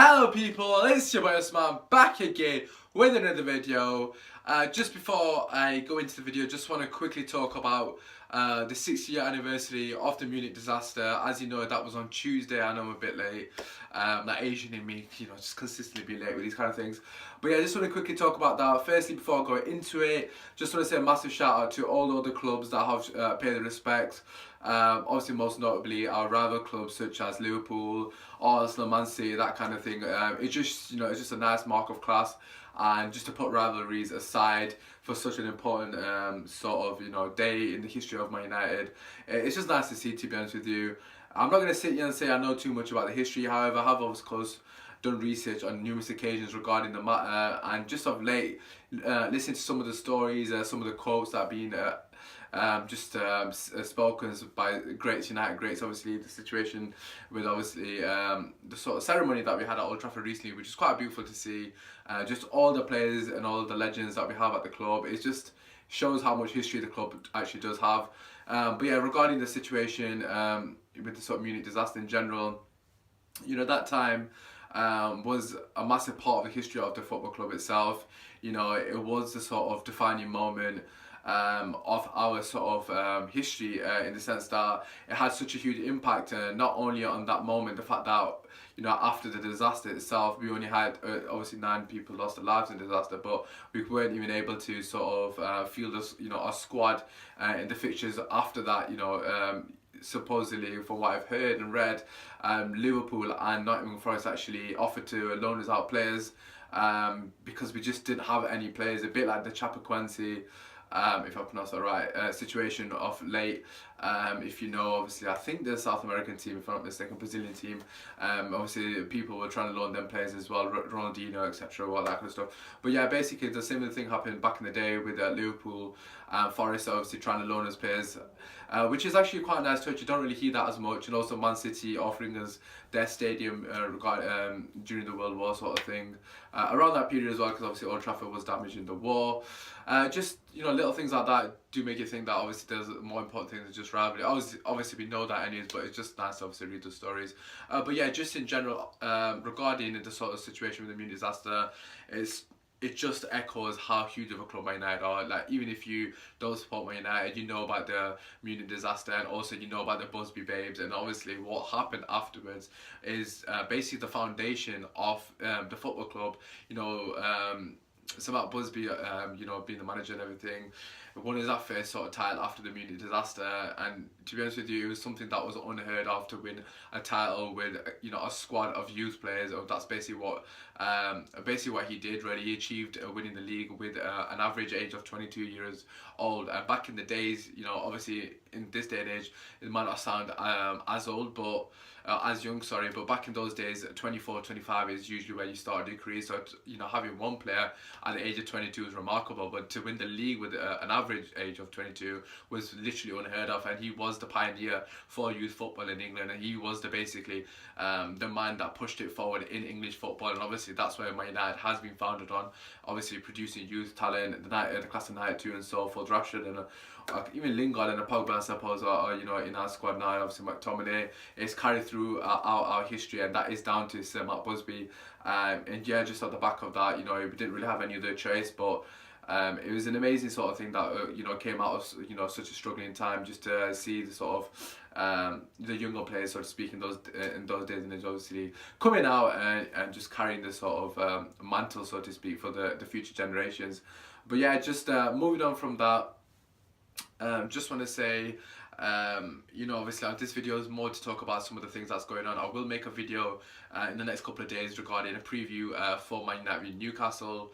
Hello people, it's your boy Sir Matt back again with another video. Just before I go into the video, just want to quickly talk about the 6-year anniversary of the Munich disaster. As you know, that was on Tuesday. I know I'm a bit late. That Asian in me, just consistently be late with these kind of things. But yeah, I just want to quickly talk about that. Firstly, before I go into it, just want to say a massive shout out to all the other clubs that have paid the respects. Obviously, most notably our rival clubs such as Liverpool, Arsenal, Man City, that kind of thing. It's just it's just a nice mark of class, and just to put rivalries aside for such an important sort of day in the history of Man United, it's just nice to see. To be honest with you, I'm not going to sit here and say I know too much about the history. However, I have of course done research on numerous occasions regarding the matter, and just of late, listening to some of the stories, some of the quotes that have been spoken by greats, United greats. Obviously, the situation with obviously the sort of ceremony that we had at Old Trafford recently, which is quite beautiful to see. Just all the players and all the legends that we have at the club. It just shows how much history the club actually does have. But yeah, regarding the situation with the sort of Munich disaster in general, that time was a massive part of the history of the football club itself. It was the sort of defining moment of our sort of history, in the sense that it had such a huge impact, not only on that moment, the fact that after the disaster itself we only had obviously 9 people lost their lives in the disaster, but we weren't even able to sort of field us our squad in the fixtures after that. Supposedly, from what I've heard and read, Liverpool and Nottingham Forest actually offered to loan us out players because we just didn't have any players. A bit like the Chapecoense, if I pronounce that right, situation of late. If obviously, I think the South American team, if I'm not mistaken, Brazilian team, obviously people were trying to loan them players as well, Ronaldinho, etc., all that kind of stuff. But yeah, basically the similar thing happened back in the day with Liverpool, Forest obviously trying to loan us players, which is actually quite a nice touch. You don't really hear that as much. And also Man City offering us their stadium during the World War sort of thing, around that period as well, because obviously Old Trafford was damaged in the war. Just little things like that do make you think that obviously there's more important things than just rivalry. Obviously we know that anyways, but it's just nice to obviously read the stories. But yeah, just in general, regarding the sort of situation with the Munich disaster, it just echoes how huge of a club Man United are. Like, even if you don't support Man United, you know about the Munich disaster, and also you know about the Busby babes, and obviously what happened afterwards is basically the foundation of the football club. Sir Matt Busby, being the manager and everything, won his first sort of title after the Munich disaster, and to be honest with you, it was something that was unheard of to win a title with a squad of youth players. That's basically what he did. Really, he achieved winning the league with an average age of 22 years old. And back in the days, obviously in this day and age, it might not sound as old, but as young, sorry, but back in those days, 24, 25 is usually where you start a career. So having one player at the age of 22 is remarkable, but to win the league with an average age of 22 was literally unheard of. And he was the pioneer for youth football in England, and he was basically the man that pushed it forward in English football. And obviously that's where Man United has been founded on, obviously producing youth talent, the class of 92 and so forth. Rashford and even Lingard and Pogba, I suppose, are in our squad now. Obviously McTominay is carried through our history, and that is down to Sir Matt Busby. And yeah, just at the back of that, we didn't really have any other choice, but it was an amazing sort of thing that came out of such a struggling time, just to see the sort of the younger players, so to speak, in those days and age, obviously coming out and just carrying the sort of mantle, so to speak, for the future generations. But yeah, just moving on from that, just want to say, obviously this video is more to talk about some of the things that's going on. I will make a video in the next couple of days regarding a preview for Man United Newcastle.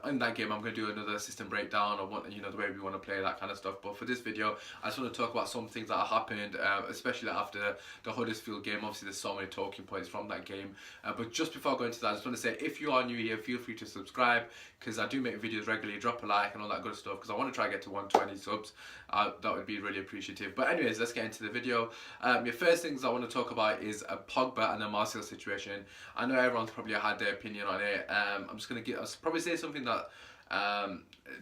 In that game, I'm going to do another system breakdown of what the way we want to play, that kind of stuff. But for this video, I just want to talk about some things that happened, especially after the Huddersfield game. Obviously, there's so many talking points from that game. But just before I go into that, I just want to say, if you are new here, feel free to subscribe, because I do make videos regularly. Drop a like and all that good stuff, because I want to try to get to 120 subs. That would be really appreciative. But anyways, let's get into the video. The first things I want to talk about is Pogba and the Martial situation. I know everyone's probably had their opinion on it. I'm just going to I'll probably say something that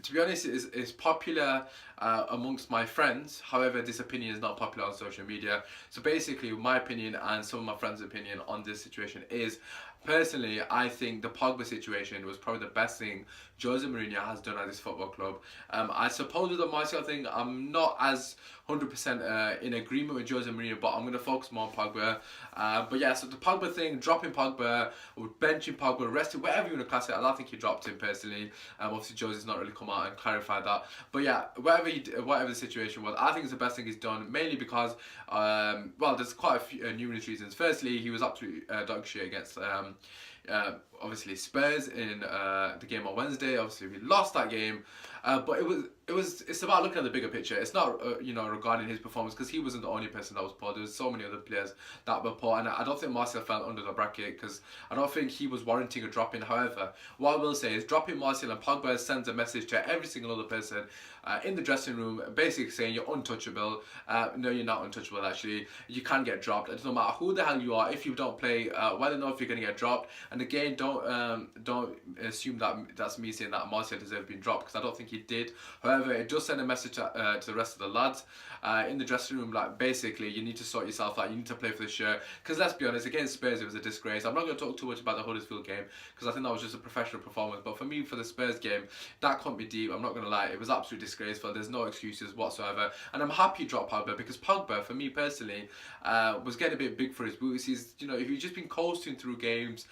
to be honest is popular amongst my friends. However, this opinion is not popular on social media. So basically my opinion and some of my friends' opinion on this situation is personally, I think the Pogba situation was probably the best thing Jose Mourinho has done at this football club. I suppose with the Martial thing, I'm not as 100% in agreement with Jose Mourinho, but I'm going to focus more on Pogba. But yeah, so the Pogba thing, dropping Pogba, or benching Pogba, resting, whatever you want to class it, I don't think he dropped him personally. Obviously, Jose's not really come out and clarified that. But yeah, whatever the situation was, I think it's the best thing he's done, mainly because, well, there's quite a few numerous reasons. Firstly, he was absolutely dog shit against obviously Spurs in the game on Wednesday. Obviously we lost that game, but it's about looking at the bigger picture. It's not regarding his performance, because he wasn't the only person that was poor. There was so many other players that were poor, and I don't think Martial fell under the bracket, because I don't think he was warranting a drop in. However, what I will say is dropping Martial and Pogba sends a message to every single other person in the dressing room, basically saying you're untouchable. No, you're not untouchable. Actually, you can get dropped. It doesn't matter who the hell you are. If you don't play well enough, you're going to get dropped. And again, don't assume that that's me saying that Martial deserved being dropped, because I don't think he did. However, it does send a message to the rest of the lads in the dressing room, like basically you need to sort yourself out. You need to play for the shirt, because let's be honest, against Spurs it was a disgrace. I'm not going to talk too much about the Huddersfield game, because I think that was just a professional performance. But for me, for the Spurs game, that couldn't be deep. I'm not going to lie, it was absolutely disgraceful. There's no excuses whatsoever, and I'm happy you dropped Pogba, because Pogba, for me personally, was getting a bit big for his boots. He's, if he's just been coasting through games,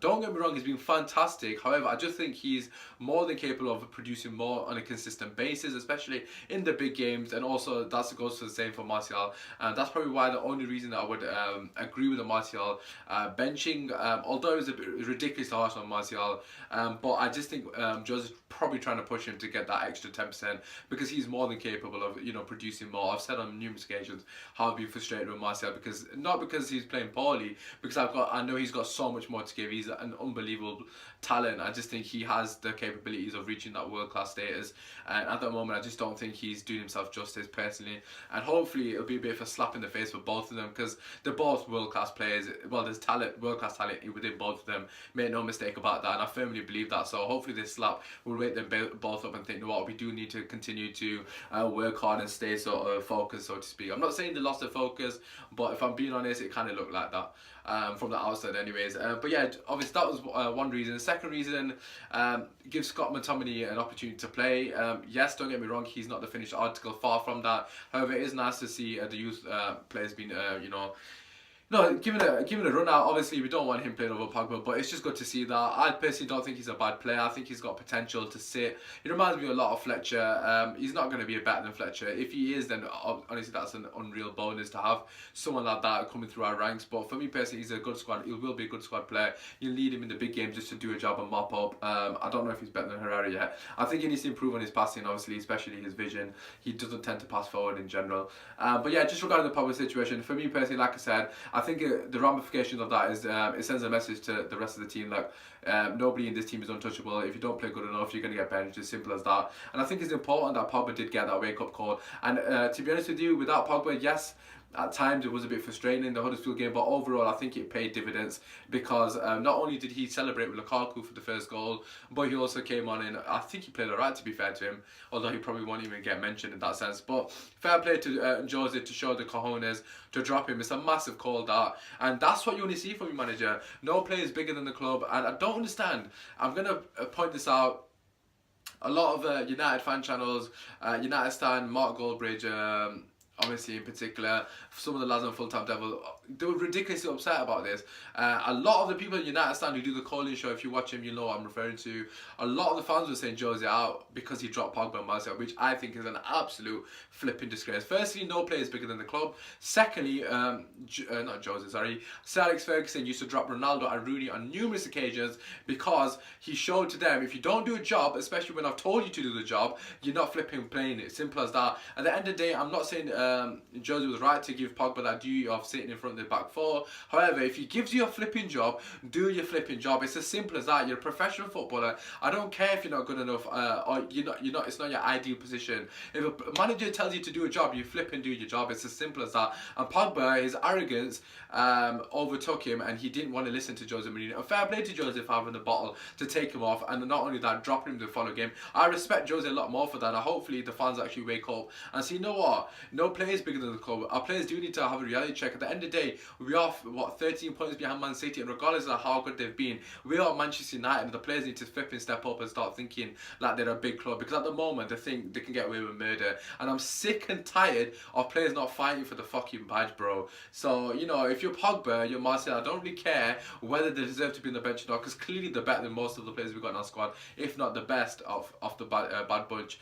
don't get me wrong, he's been fantastic. However, I just think he's more than capable of producing more on a consistent basis, especially in the big games. And also that goes for the same for Martial, and that's probably why the only reason that I would agree with the Martial benching, although it was a bit ridiculously harsh on Martial, but I just think Jose's probably trying to push him to get that extra 10%, because he's more than capable of producing more. I've said on numerous occasions how I've been frustrated with Martial, because not because he's playing poorly, because I know he's got so much more to give. He's an unbelievable talent. I just think he has the capabilities of reaching that world-class status, and at the moment I just don't think he's doing himself justice personally. And hopefully it'll be a bit of a slap in the face for both of them, because they're both world-class players. Well, there's world-class talent within both of them, make no mistake about that, and I firmly believe that. So hopefully this slap will wake them both up and think, you know what, we do need to continue to work hard and stay sort of focused, so to speak. I'm not saying they lost their focus, but if I'm being honest, it kind of looked like that from the outside anyways. But yeah, obviously that was one reason. The second reason, give Scott McTominay an opportunity to play. Yes, don't get me wrong, he's not the finished article, far from that. However, it is nice to see the youth players being given a run out. Obviously, we don't want him playing over Pogba, but it's just good to see that. I personally don't think he's a bad player. I think he's got potential to sit. He reminds me a lot of Fletcher. He's not going to be better than Fletcher. If he is, then honestly, that's an unreal bonus to have someone like that coming through our ranks. But for me personally, he's a good squad. He will be a good squad player. You'll need him in the big game just to do a job and mop up. I don't know if he's better than Herrera yet. I think he needs to improve on his passing, obviously, especially his vision. He doesn't tend to pass forward in general. But yeah, just regarding the Pogba situation, for me personally, like I said, I think the ramifications of that is it sends a message to the rest of the team, like nobody in this team is untouchable. If you don't play good enough, you're going to get benched. As simple as that. And I think it's important that Pogba did get that wake-up call. And to be honest with you, without Pogba, yes, at times it was a bit frustrating in the Huddersfield game, but overall I think it paid dividends, because not only did he celebrate with Lukaku for the first goal, but he also came on and I think he played alright, to be fair to him, although he probably won't even get mentioned in that sense. But fair play to Jose to show the cojones to drop him. It's a massive call, that, and that's what you want to see from your manager. No player is bigger than the club, and I don't understand. I'm going to point this out. A lot of United fan channels, United Stan, Mark Goldbridge, obviously in particular, some of the lads on Full Time Devil, they were ridiculously upset about this. A lot of the people in United Stand who do the calling show, if you watch him, you know what I'm referring to. A lot of the fans were saying Jose out because he dropped Pogba and Martial, which I think is an absolute flipping disgrace. Firstly, no player is bigger than the club. Secondly, not Jose, sorry, Sir Alex Ferguson used to drop Ronaldo and Rooney on numerous occasions, because he showed to them, if you don't do a job, especially when I've told you to do the job, you're not flipping playing it. Simple as that. At the end of the day, I'm not saying Jose was right to give Pogba that duty of sitting in front of the back four. However, if he gives you a flipping job, do your flipping job. It's as simple as that. You're a professional footballer. I don't care if you're not good enough, or you're not. It's not your ideal position. If a manager tells you to do a job, you flip and do your job. It's as simple as that. And Pogba, his arrogance overtook him, and he didn't want to listen to Jose Mourinho. And fair play to Jose for having the bottle to take him off, and not only that, dropping him the follow game. I respect Jose a lot more for that. And hopefully the fans actually wake up and say, you know what? No play is bigger than the club. Our players do need to have a reality check. At the end of the day, we are, what, 13 points behind Man City, and regardless of how good they've been, we are Manchester United, and the players need to flip and step up and start thinking like they're a big club, because at the moment they think they can get away with murder, and I'm sick and tired of players not fighting for the fucking badge, bro. So, you know, if you're Pogba, you're Martial, I don't really care whether they deserve to be on the bench or not, because clearly they're better than most of the players we've got in our squad, if not the best of the bad bunch.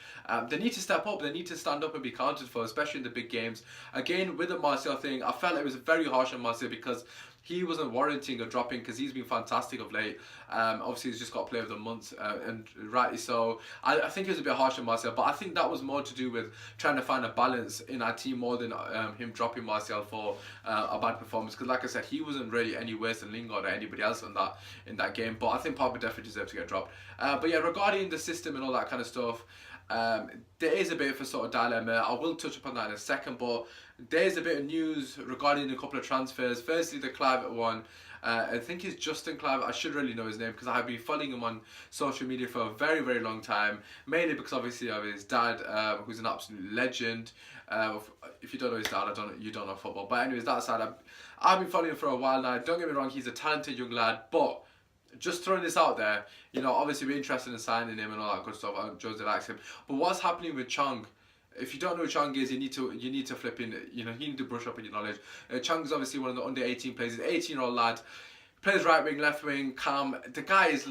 They need to step up, they need to stand up and be counted for, especially in the big games. Again, with the Martial thing, I felt it was very harsh on Martial, because he wasn't warranting a dropping, because he's been fantastic of late. Obviously, he's just got player of the month, and rightly so. I think it was a bit harsh on Martial, but I think that was more to do with trying to find a balance in our team more than him dropping Martial for a bad performance. Because, like I said, he wasn't really any worse than Lingard or anybody else in that game. But I think Pogba definitely deserves to get dropped. But yeah, regarding the system and all that kind of stuff, there is a bit of a sort of dilemma. I will touch upon that in a second, but there's a bit of news regarding a couple of transfers. Firstly, the Kluivert one. I think it's Justin Kluivert. I should really know his name, because I have been following him on social media for a very, very long time. Mainly because obviously of his dad, who's an absolute legend. If you don't know his dad, you don't know football. But anyways, that side, I've been following him for a while now. Don't get me wrong, he's a talented young lad, but just throwing this out there, you know, obviously we're interested in signing him and all that good stuff. Jose likes him, but what's happening with Chong? If you don't know who Chong is, you need to flip in. You know, you need to brush up on your knowledge. Chong is obviously one of the under 18 players. He's an 18-year-old lad. Plays right wing, left wing, calm. The guy is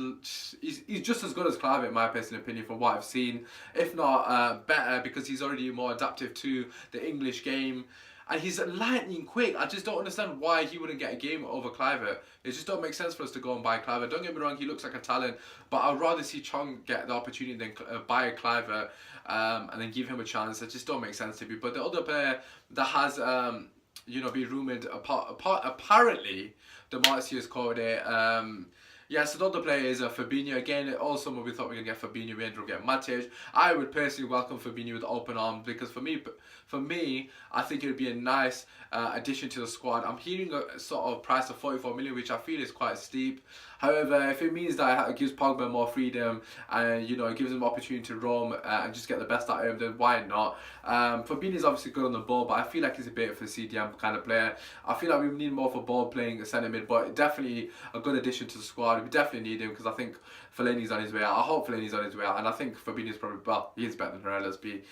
he's just as good as Kluivert, in my personal opinion, from what I've seen, if not better, because he's already more adaptive to the English game. And he's lightning quick. I just don't understand why he wouldn't get a game over Kluivert. It just don't make sense for us to go and buy Kluivert. Don't get me wrong, he looks like a talent, but I'd rather see Chong get the opportunity than buy a Kluivert and then give him a chance. It just don't make sense to me. But the other player that has, you know, been rumoured, apparently, the Martial called it. Yeah, so the other player is Fabinho. Again, also we thought we were going to get Fabinho, we ended up getting Matic. I would personally welcome Fabinho with open arms, because for me, I think it would be a nice addition to the squad. I'm hearing a sort of price of 44 million, which I feel is quite steep. However, if it means that it gives Pogba more freedom and, you know, it gives him opportunity to roam and just get the best out of him, then why not? Fabinho is obviously good on the ball, but I feel like he's a bit of a CDM kind of player. I feel like we need more for ball playing centre mid, but definitely a good addition to the squad. We definitely need him, because I think Fellaini's on his way out. I hope Fellaini's on his way out, and I think Fabinho's probably, well, he is better than her. Let's be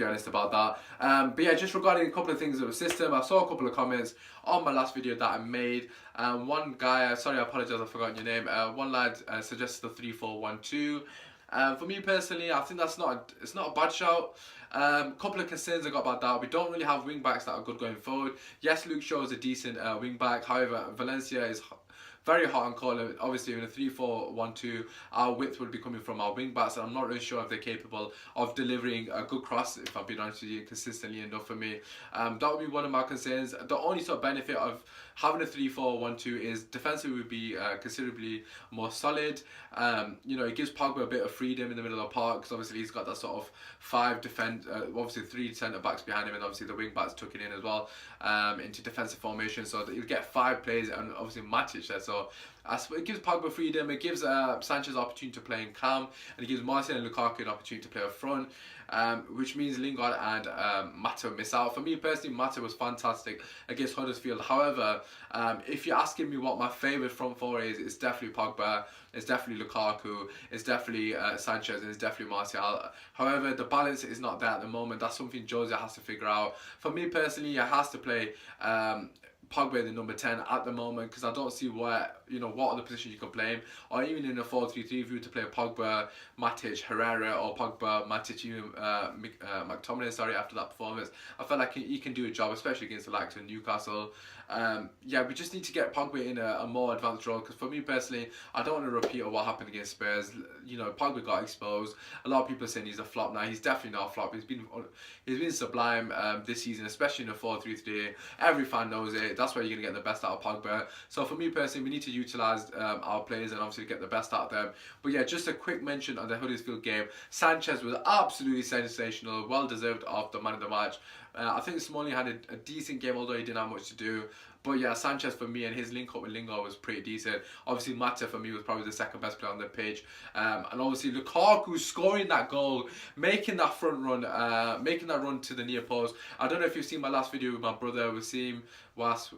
honest about that. But yeah, just regarding a couple of things of the system, I saw a couple of comments on my last video that I made. One guy, sorry, I apologize, I've forgotten your name. One lad suggested the 3-4-1-2. For me personally, I think it's not a bad shout. Couple of concerns I got about that. We don't really have wing backs that are good going forward. Yes, Luke Shaw is a decent wing back. However, Valencia is very hot on call. Obviously, in a 3-4-1-2, our width would be coming from our wing backs, and I'm not really sure if they're capable of delivering a good cross, if I'm being honest with you, consistently enough for me. That would be one of my concerns. The only sort of benefit of having a 3-4-1-2 is defensively would be considerably more solid. You know, it gives Pogba a bit of freedom in the middle of the park, because obviously he's got that sort of obviously 3 centre backs behind him, and obviously the wing backs took it in as well into defensive formation, so that he'll get 5 players, and obviously Matic there. So it gives Pogba freedom, it gives Sanchez opportunity to play in calm, and it gives Martial and Lukaku an opportunity to play up front, which means Lingard and Mata miss out. For me personally, Mata was fantastic against Huddersfield. However, if you're asking me what my favourite front four is, it's definitely Pogba, it's definitely Lukaku, it's definitely Sanchez, and it's definitely Martial. However, the balance is not there at the moment. That's something Jose has to figure out. For me personally, he has to play Pogba in the number 10 at the moment, because I don't see where, you know, what other position you can play him, or even in a 4-3-3 if you were to play Pogba, Matic, Herrera, or Pogba, Matic, McTominay, sorry, after that performance. I felt like he can do a job, especially against the likes of Newcastle. Yeah, we just need to get Pogba in a more advanced role, because for me personally, I don't want to repeat what happened against Spurs. You know, Pogba got exposed. A lot of people are saying he's a flop now. He's definitely not a flop. He's been sublime this season, especially in a 4-3-3. Every fan knows it. That's where you're going to get the best out of Pogba. So for me personally, we need to utilise our players and obviously get the best out of them. But yeah, just a quick mention on the Huddersfield game. Sanchez was absolutely sensational, well deserved of the man of the match. I think Smalling had a decent game, although he didn't have much to do. But yeah, Sanchez for me and his link up with Lingard was pretty decent. Obviously, Mata for me was probably the second best player on the pitch. And obviously, Lukaku scoring that goal, making that front run, making that run to the near post. I don't know if you've seen my last video with my brother Wasim Was.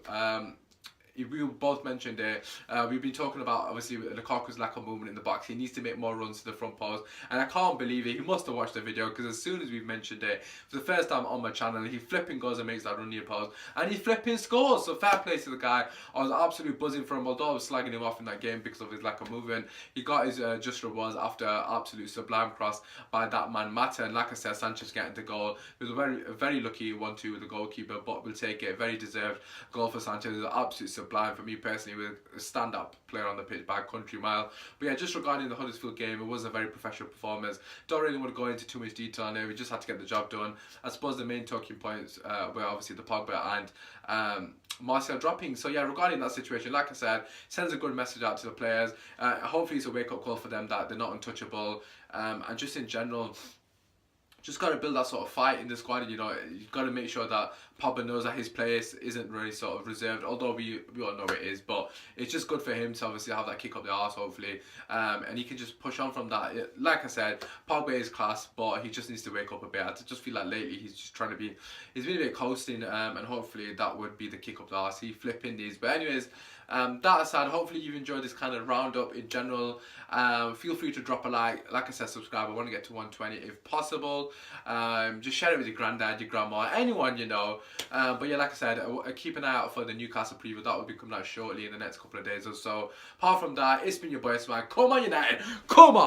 We both mentioned it. We've been talking about obviously Lukaku's lack of movement in the box. He needs to make more runs to the front post, and I can't believe it. He must have watched the video because as soon as we mentioned it, for the first time on my channel, he flipping goes and makes that run near post, and he flipping scores. So fair play to the guy. I was absolutely buzzing for him, although I was slagging him off in that game because of his lack of movement. He got his just rewards after absolute sublime cross by that man Mata, and like I said, Sanchez getting the goal. It was a very lucky 1-2 with the goalkeeper, but we'll take it. Very deserved goal for Sanchez. It was absolute sublime for me personally, with a stand-up player on the pitch by a country mile. But yeah, just regarding the Huddersfield game, it was a very professional performance. Don't really want to go into too much detail on it. We just had to get the job done. I suppose the main talking points were obviously the Pogba and Martial dropping. So yeah, regarding that situation, like I said, sends a good message out to the players. Hopefully it's a wake-up call for them that they're not untouchable. And just in general, just got to build that sort of fight in the squad. You know, you've got to make sure that Pogba knows that his place isn't really sort of reserved, although we all know it is. But it's just good for him to obviously have that kick up the arse, hopefully, and he can just push on from that. Like I said, Pogba is class, but he just needs to wake up a bit. I just feel like lately he's just trying to be, he's been a bit coasting, and hopefully that would be the kick up the arse. He flipping these. But anyways, that aside, hopefully you've enjoyed this kind of roundup in general. Feel free to drop a like I said, subscribe. I want to get to 120 if possible. Just share it with your granddad, your grandma, anyone you know. But yeah, like I said, keep an eye out for the Newcastle preview. That will be coming out shortly in the next couple of days or so. Apart from that, it's been your boy Swag. Come on United, come on!